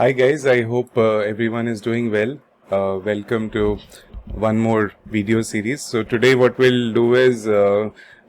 Hi guys, I hope everyone is doing well. Welcome to one more video series. So today what we'll do is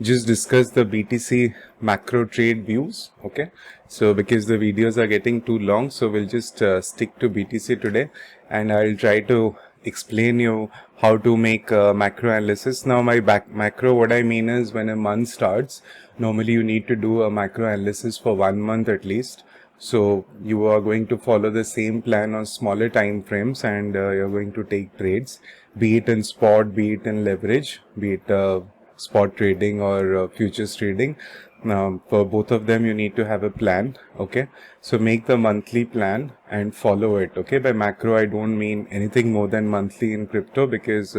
just discuss the BTC macro trade views. Okay, so because the videos are getting too long, so we'll just stick to BTC today, and I'll try to explain you how to make macro analysis. Now my macro, what I mean is when a month starts, normally you need to do a macro analysis for 1 month at least. So you are going to follow the same plan on smaller time frames, and you're going to take trades, be it in spot, be it in leverage, be it spot trading or futures trading. Now for both of them you need to have a plan. Okay, so make the monthly plan and follow it. Okay, by macro I don't mean anything more than monthly in crypto, because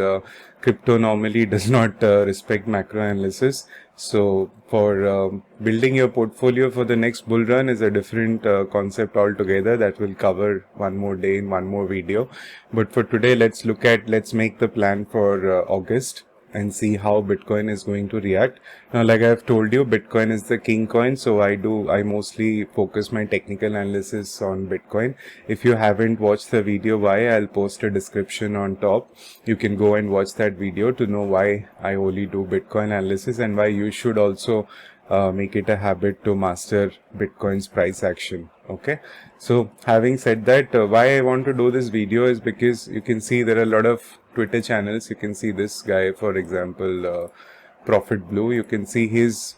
crypto normally does not respect macro analysis. So for building your portfolio for the next bull run is a different concept altogether that we'll cover one more day in one more video. But for today, let's make the plan for August and see how Bitcoin is going to react. Now, like I've told you, Bitcoin is the king coin, so I mostly focus my technical analysis on Bitcoin. If you haven't watched the video why, I'll post a description on top. You can go and watch that video to know why I only do Bitcoin analysis and why you should also make it a habit to master Bitcoin's price action. Okay, so having said that, why I want to do this video is because you can see there are a lot of Twitter channels. You can see this guy, for example, Profit Blue. You can see his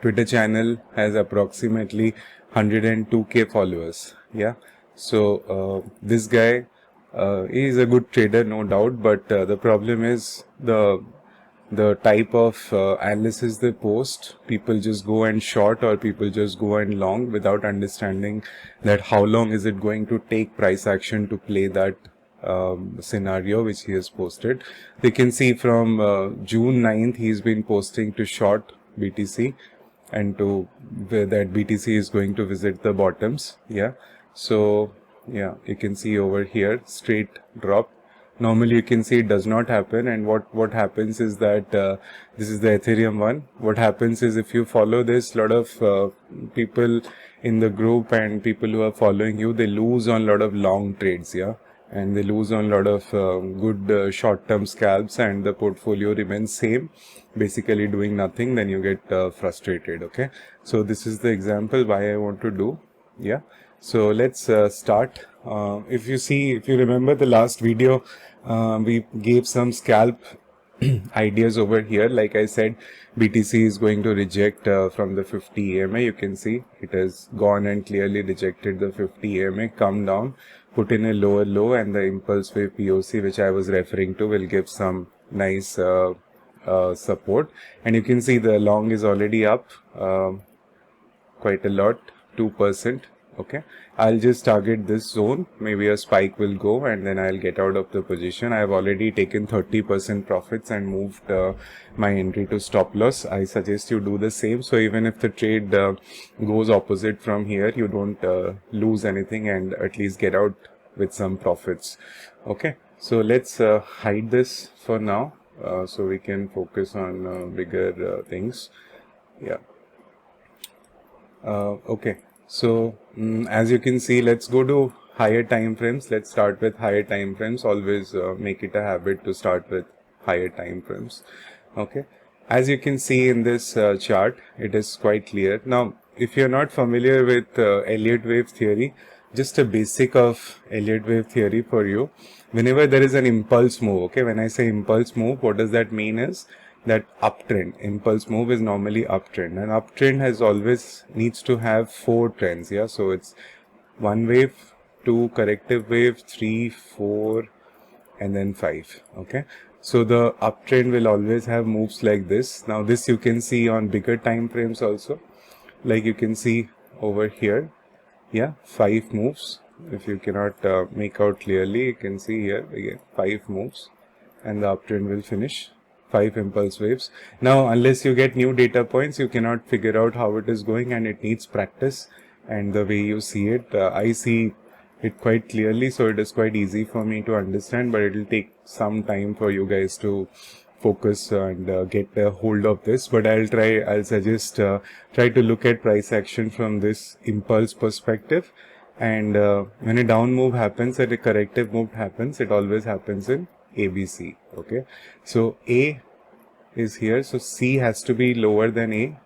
Twitter channel has approximately 102k followers. Yeah, so this guy is a good trader, no doubt, but the problem is the type of analysis they post. People just go and short, or people just go and long without understanding that how long is it going to take price action to play that scenario which he has posted. They can see from June 9th he's been posting to short BTC and to that BTC is going to visit the bottoms. Yeah, so yeah, you can see over here straight drop. Normally you can see it does not happen, and what happens is that this is the Ethereum one. What happens is if you follow this, lot of people in the group and people who are following you, they lose on a lot of long trades. Yeah, and they lose on a lot of good short-term scalps, and the portfolio remains same, basically doing nothing. Then you get frustrated. Okay, so this is the example why I want to do. Yeah, so let's start. If you remember the last video, we gave some scalp ideas over here. Like I said, BTC is going to reject from the 50 EMA. You can see it has gone and clearly rejected the 50 EMA, come down, put in a lower low, and the impulse wave POC which I was referring to will give some nice support. And you can see the long is already up quite a lot, 2%. Okay, I'll just target this zone. Maybe a spike will go and then I'll get out of the position. I've already taken 30% profits and moved my entry to stop loss. I suggest you do the same, so even if the trade goes opposite from here, you don't lose anything and at least get out with some profits. Okay, so let's hide this for now so we can focus on bigger things. Yeah. Okay, so as you can see, let's go to higher time frames. Let's start with higher time frames. Always make it a habit to start with higher time frames. Okay, as you can see in this chart, it is quite clear. Now, if you're not familiar with Elliott wave theory, just a basic of Elliott wave theory for you. Whenever there is an impulse move, okay, when I say impulse move, what does that mean is that uptrend. Impulse move is normally uptrend, and uptrend has always needs to have 4 trends. Yeah, so it's 1 wave, 2 corrective wave, 3, 4, and then 5. Okay, so the uptrend will always have moves like this. Now this you can see on bigger time frames also, like you can see over here. Yeah, 5 moves. If you cannot make out clearly, you can see here again 5 moves, and the uptrend will finish. 5 impulse waves. Now, unless you get new data points, you cannot figure out how it is going, and it needs practice. And the way you see it, I see it quite clearly, so it is quite easy for me to understand, but it will take some time for you guys to focus and get a hold of this. But I'll suggest try to look at price action from this impulse perspective, And when a down move happens and a corrective move happens, it always happens in ABC. Okay, so A is here, so C has to be lower than A.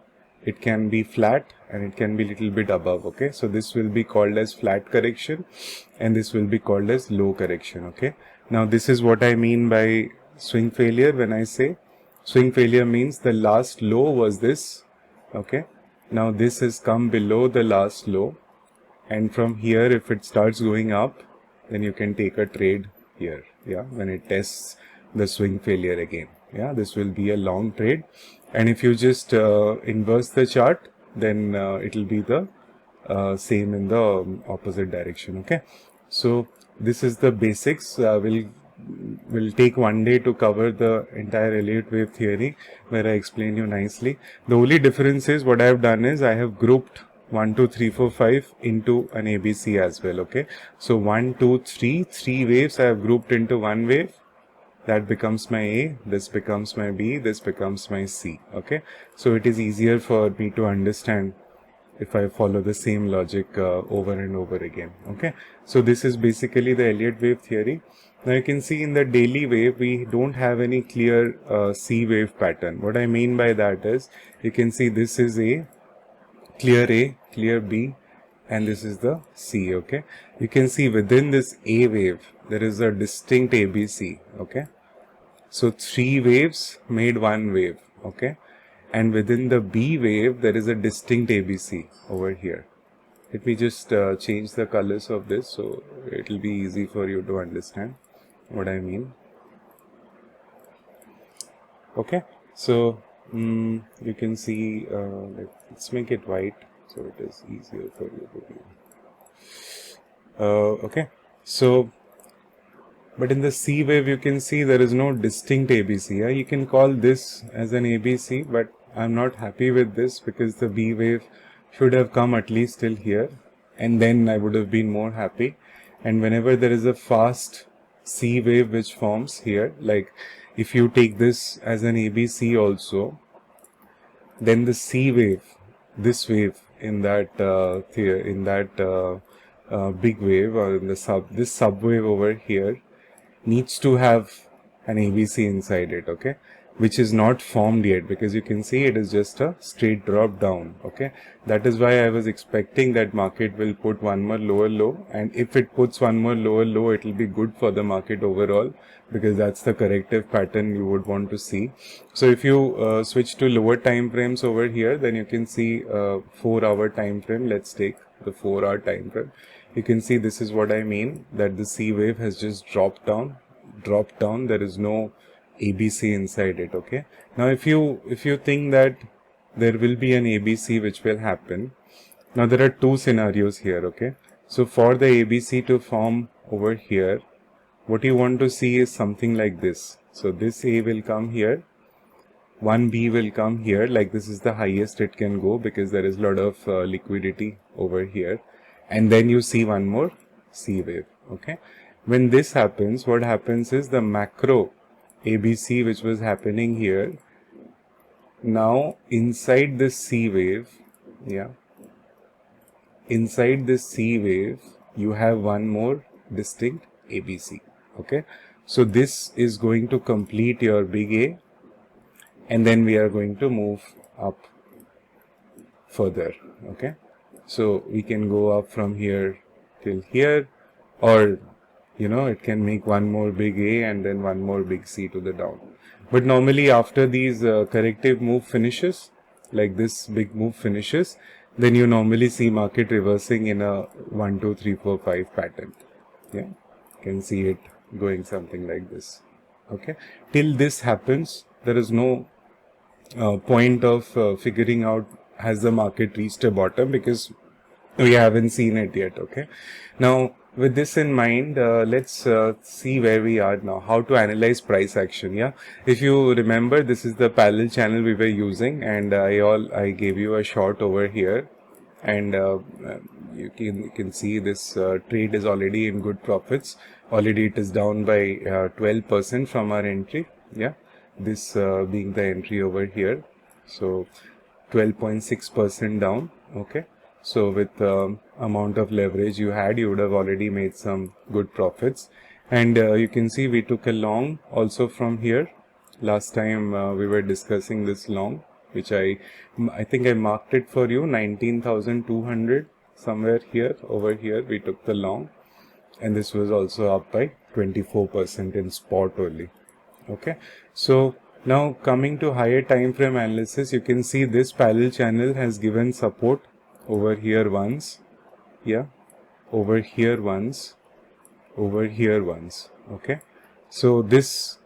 It can be flat and it can be little bit above. Okay, so this will be called as flat correction and this will be called as low correction. Okay, now this is what I mean by swing failure. When I say swing failure, means the last low was this. Okay, now this has come below the last low, and from here if it starts going up, then you can take a trade here. Yeah, when it tests the swing failure again. Yeah, this will be a long trade, and if you just inverse the chart, then it will be the same in the opposite direction. Okay, so this is the basics. We'll take one day to cover the entire Elliott wave theory, where I explain you nicely. The only difference is what I have done is I have grouped 1, 2, 3, 4, 5 into an ABC as well. Okay, so 1, 2, 3, 3 waves I have grouped into one wave. That becomes my A, this becomes my B, this becomes my C. Okay, so it is easier for me to understand if I follow the same logic over and over again. Okay, so this is basically the Elliott wave theory. Now you can see in the daily wave, we don't have any clear C wave pattern. What I mean by that is, you can see this is A, clear B, and this is the C. Okay, you can see within this A wave, there is a distinct ABC. Okay, so 3 waves made one wave. Okay, and within the B wave, there is a distinct ABC over here. Let me just change the colors of this so it will be easy for you to understand what I mean. Okay, so you can see, let's make it white so it is easier for you to view. Okay, so but in the C wave, you can see there is no distinct ABC. Yeah? You can call this as an ABC, but I'm not happy with this because the B wave should have come at least till here, and then I would have been more happy. And whenever there is a fast C wave which forms here, like if you take this as an ABC also, then the C wave, this wave in that big wave, or in the this sub wave over here, needs to have an ABC inside it. Okay, which is not formed yet, because you can see it is just a straight drop down. Okay, that is why I was expecting that market will put one more lower low, and if it puts one more lower low, it will be good for the market overall, because that's the corrective pattern you would want to see. So if you switch to lower time frames over here, then you can see 4-hour time frame. Let's take the 4-hour time frame. You can see this is what I mean, that the C wave has just dropped down. There is no ABC inside it. Okay, now if you think that there will be an ABC which will happen, now there are two scenarios here. Okay, so for the ABC to form over here, what you want to see is something like this. So this A will come here, 1B will come here, like this is the highest it can go because there is a lot of liquidity over here, and then you see one more C wave. Okay, when this happens, what happens is the macro ABC which was happening here, now inside this C wave, inside this C wave, you have one more distinct ABC. Okay, so this is going to complete your big A, and then we are going to move up further. Okay, so we can go up from here till here, or it can make one more big A and then one more big C to the down. But normally after these corrective move finishes, like this big move finishes, then you normally see market reversing in a 1, 2, 3, 4, 5 pattern. Yeah, you can see it going something like this. Okay, till this happens, there is no point of figuring out has the market reached a bottom, because we haven't seen it yet. Okay, now with this in mind, let's see where we are now, how to analyze price action. Yeah, if you remember, this is the parallel channel we were using, and I gave you a short over here, and you can see this trade is already in good profits. Already it is down by 12% from our entry. Yeah, this being the entry over here, so 12.6% down. Okay, so with amount of leverage you had, you would have already made some good profits. And you can see we took a long also from here. Last time we were discussing this long, which I think I marked it for you, 19,200 somewhere here. Over here we took the long, and this was also up by 24% in spot only. Okay, so now coming to higher time frame analysis, you can see this parallel channel has given support over here once, yeah, over here once, over here once. Okay, so this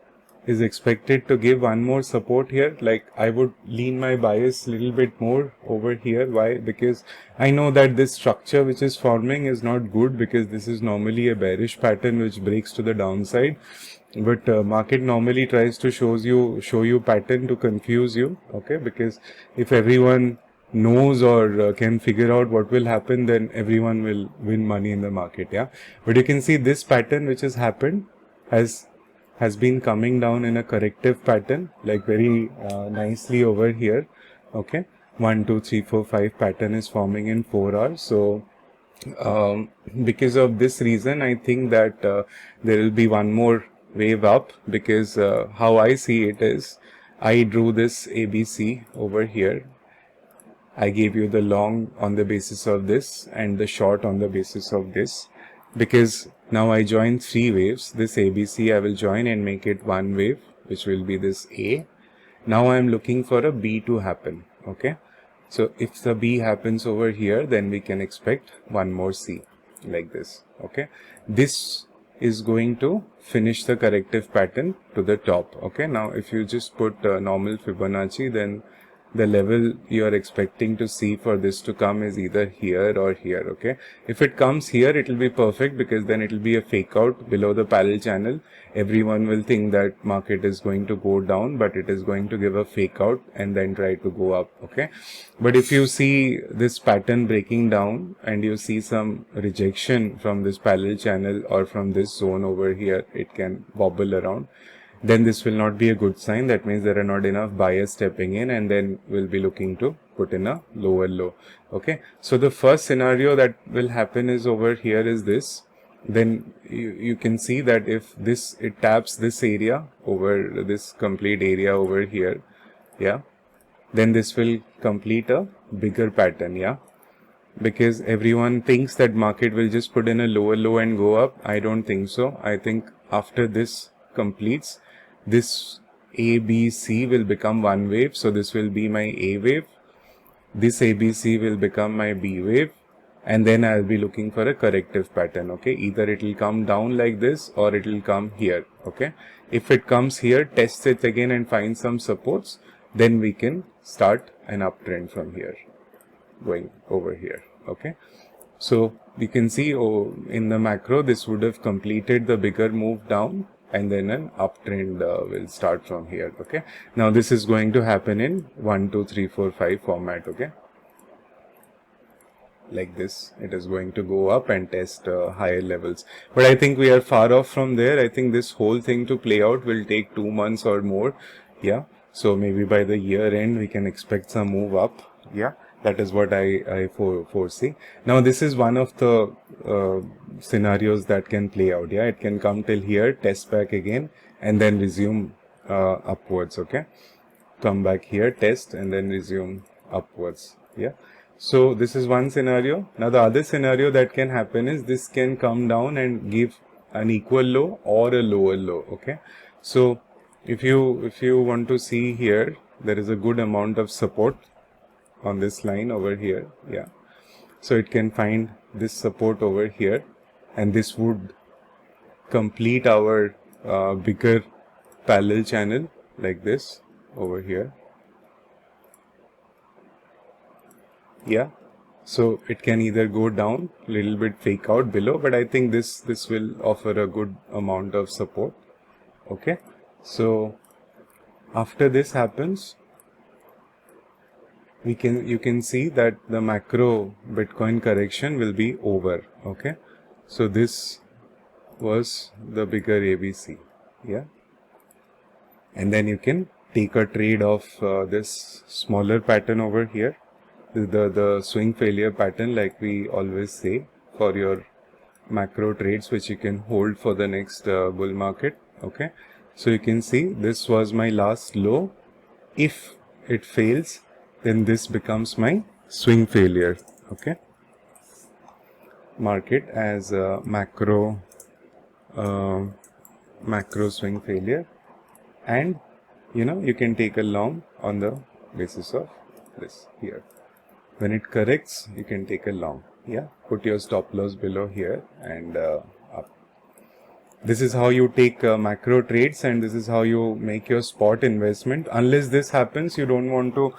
is expected to give one more support here. Like, I would lean my bias a little bit more over here. Why? Because I know that this structure which is forming is not good, because this is normally a bearish pattern which breaks to the downside. But market normally tries to show you pattern to confuse you. Okay, because if everyone knows or can figure out what will happen, then everyone will win money in the market. Yeah, but you can see this pattern which has happened has been coming down in a corrective pattern, like very nicely over here. Okay, 1 2 3 4 5 pattern is forming in 4 hours. So because of this reason, I think that there will be one more wave up, because how I see it is, I drew this ABC over here. I gave you the long on the basis of this and the short on the basis of this, because now I join 3 waves. This ABC I will join and make it one wave, which will be this A. Now I am looking for a B to happen. Okay, so if the B happens over here, then we can expect one more C like this. Okay, this is going to finish the corrective pattern to the top. Okay, now if you just put normal Fibonacci, then the level you are expecting to see for this to come is either here or here. Okay, if it comes here, it will be perfect, because then it will be a fake out below the parallel channel. Everyone will think that market is going to go down, but it is going to give a fake out and then try to go up. Okay, but if you see this pattern breaking down and you see some rejection from this parallel channel or from this zone over here, it can wobble around, then this will not be a good sign. That means there are not enough buyers stepping in, and then we'll be looking to put in a lower low. Okay, so the first scenario that will happen is over here is this. Then you can see that if it taps this area over this complete area over here, yeah, then this will complete a bigger pattern. Yeah, because everyone thinks that market will just put in a lower low and go up. I don't think so. I think after this completes, this ABC will become one wave. So this will be my A wave. This ABC will become my B wave. And then I'll be looking for a corrective pattern. Okay, either it will come down like this or it will come here. Okay, if it comes here, test it again and find some supports, then we can start an uptrend from here going over here. Okay, so you can see in the macro, this would have completed the bigger move down, and then an uptrend will start from here. Okay, now this is going to happen in 1 2 3 4 5 format. Okay, like this, it is going to go up and test higher levels, but I think we are far off from there. I think this whole thing to play out will take 2 months or more. Yeah, so maybe by the year end we can expect some move up. Yeah, that is what I foresee. Now this is one of the scenarios that can play out. Yeah, it can come till here, test back again, and then resume upwards. Okay, come back here, test, and then resume upwards. Yeah, so this is one scenario. Now the other scenario that can happen is this can come down and give an equal low or a lower low. Okay, so if you want to see here, there is a good amount of support on this line over here. Yeah, so it can find this support over here, and this would complete our bigger parallel channel like this over here. Yeah, so it can either go down a little bit, fake out below, but I think this will offer a good amount of support. Okay, so after this happens, you can see that the macro Bitcoin correction will be over. Okay, so this was the bigger ABC. Yeah, and then you can take a trade of this smaller pattern over here. the swing failure pattern, like we always say, for your macro trades which you can hold for the next bull market. Okay, so you can see this was my last low. If it fails, then this becomes my swing failure. Okay, mark it as a macro swing failure, and you can take a long on the basis of this here. When it corrects, you can take a long. Yeah, put your stop loss below here and up. This is how you take macro trades, and this is how you make your spot investment. Unless this happens, you don't want to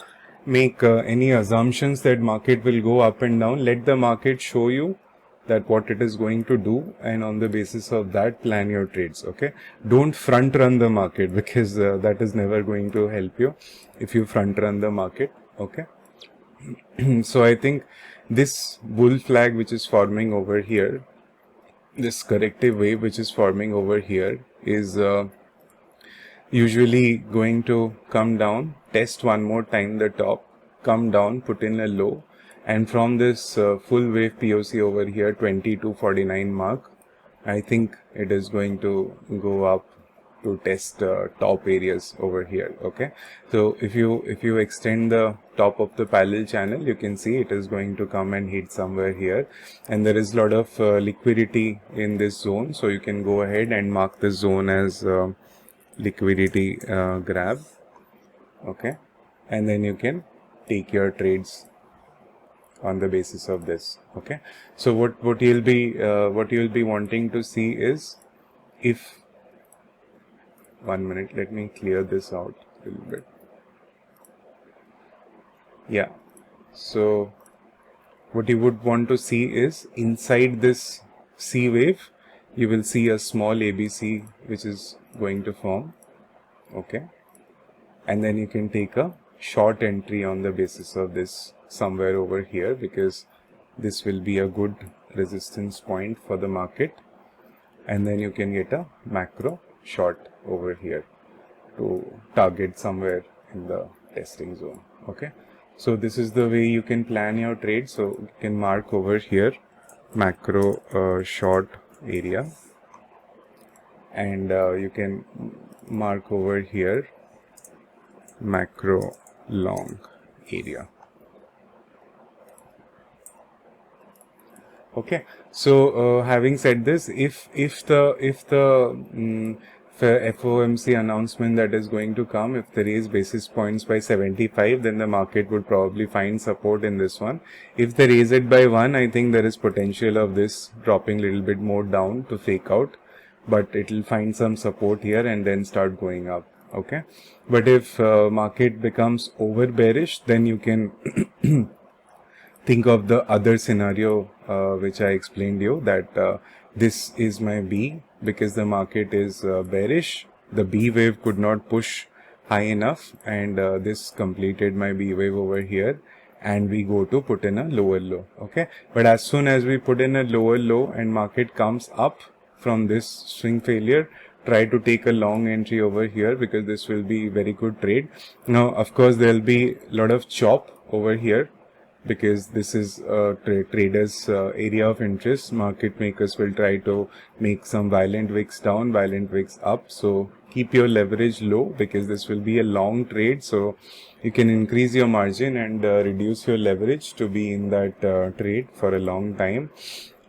make any assumptions that market will go up and down. Let the market show you that what it is going to do, and on the basis of that, plan your trades. Okay, don't front run the market, because that is never going to help you if you front run the market. Okay. So I think this bull flag which is forming over here, this corrective wave which is forming over here, is usually going to come down, test one more time the top, come down, put in a low, and from this full wave POC over here, 2249 mark, I think it is going to go up to test top areas over here. Okay, so if you extend the top of the parallel channel, you can see it is going to come and hit somewhere here, and there is a lot of liquidity in this zone, so you can go ahead and mark this zone as liquidity grab. Okay, and then you can take your trades on the basis of this. Okay, so what you'll be wanting to see is, if 1 minute, let me clear this out a little bit. Yeah, so what you would want to see is, inside this C wave, you will see a small ABC which is going to form. Okay, and then you can take a short entry on the basis of this somewhere over here, because this will be a good resistance point for the market, and then you can get a macro short over here to target somewhere in the testing zone. Okay, so this is the way you can plan your trade. So you can mark over here macro short area, and you can mark over here macro long area. Okay, so having said this, if the FOMC announcement that is going to come, if they raise basis points by 75, then the market would probably find support in this one. If they raise it by 1, I think there is potential of this dropping a little bit more down to fake out, but it will find some support here and then start going up. Okay, but if market becomes over bearish, then you can think of the other scenario which I explained you, that this is my B, because the market is bearish. The B wave could not push high enough, and this completed my B wave over here, and we go to put in a lower low. Okay, but as soon as we put in a lower low and market comes up from this swing failure, try to take a long entry over here, because this will be very good trade. Now of course there will be a lot of chop over here, because this is traders area of interest. Market makers will try to make some violent wicks down, violent wicks up, so keep your leverage low, because this will be a long trade, so you can increase your margin and reduce your leverage to be in that trade for a long time.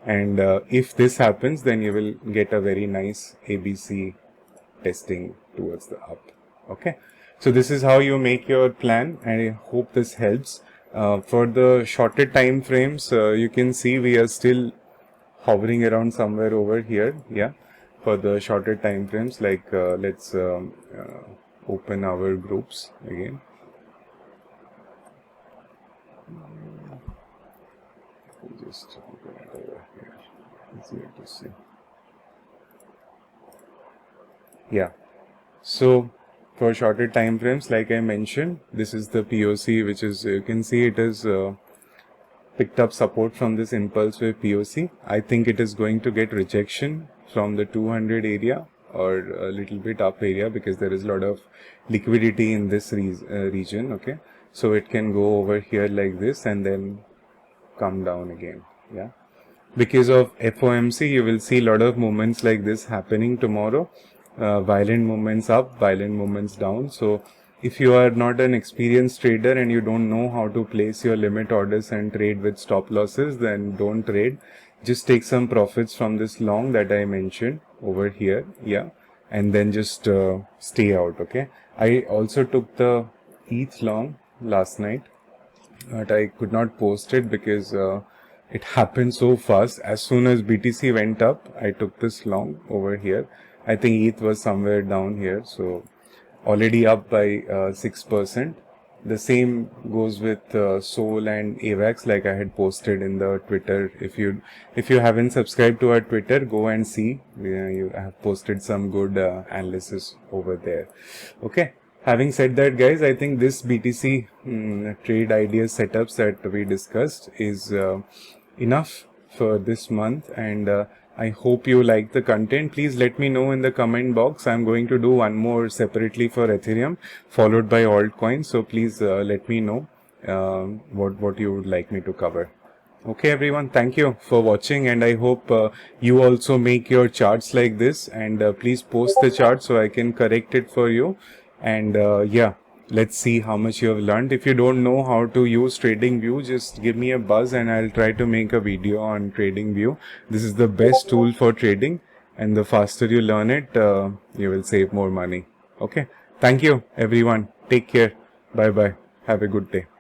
And if this happens, then you will get a very nice ABC testing towards the up. Okay, so this is how you make your plan, and I hope this helps. For the shorter time frames, you can see we are still hovering around somewhere over here. Yeah, for the shorter time frames, like let's open our groups again. Just open it over here. Easier to see. Yeah, so for shorter time frames, like I mentioned, this is the POC, which is, you can see it is picked up support from this impulse wave POC. I think it is going to get rejection from the 200 area or a little bit up area, because there is a lot of liquidity in this region. Okay, So it can go over here like this and then come down again. Yeah. Because of FOMC, you will see a lot of movements like this happening tomorrow. Violent movements up, violent movements down. So if you are not an experienced trader and you don't know how to place your limit orders and trade with stop losses, then don't trade. Just take some profits from this long that I mentioned over here. Yeah. And then just stay out. Okay. I also took the ETH long last night, but I could not post it because it happened so fast. As soon as BTC went up, I took this long over here. I think ETH was somewhere down here, so already up by 6%. The same goes with Sol and AVAX, like I had posted in the Twitter. If you haven't subscribed to our Twitter, go and see. You have posted some good analysis over there. Okay. Having said that, guys, I think this BTC trade ideas setups that we discussed is enough for this month, and I hope you like the content. Please let me know in the comment box. I'm going to do one more separately for Ethereum, followed by altcoins. So please let me know what you would like me to cover. Okay, everyone, thank you for watching, and I hope you also make your charts like this, and please post the chart so I can correct it for you. And yeah, let's see how much you have learned. If you don't know how to use TradingView, just give me a buzz and I'll try to make a video on TradingView. This is the best tool for trading, and the faster you learn it, you will save more money. Okay, thank you, everyone. Take care. Bye bye. Have a good day.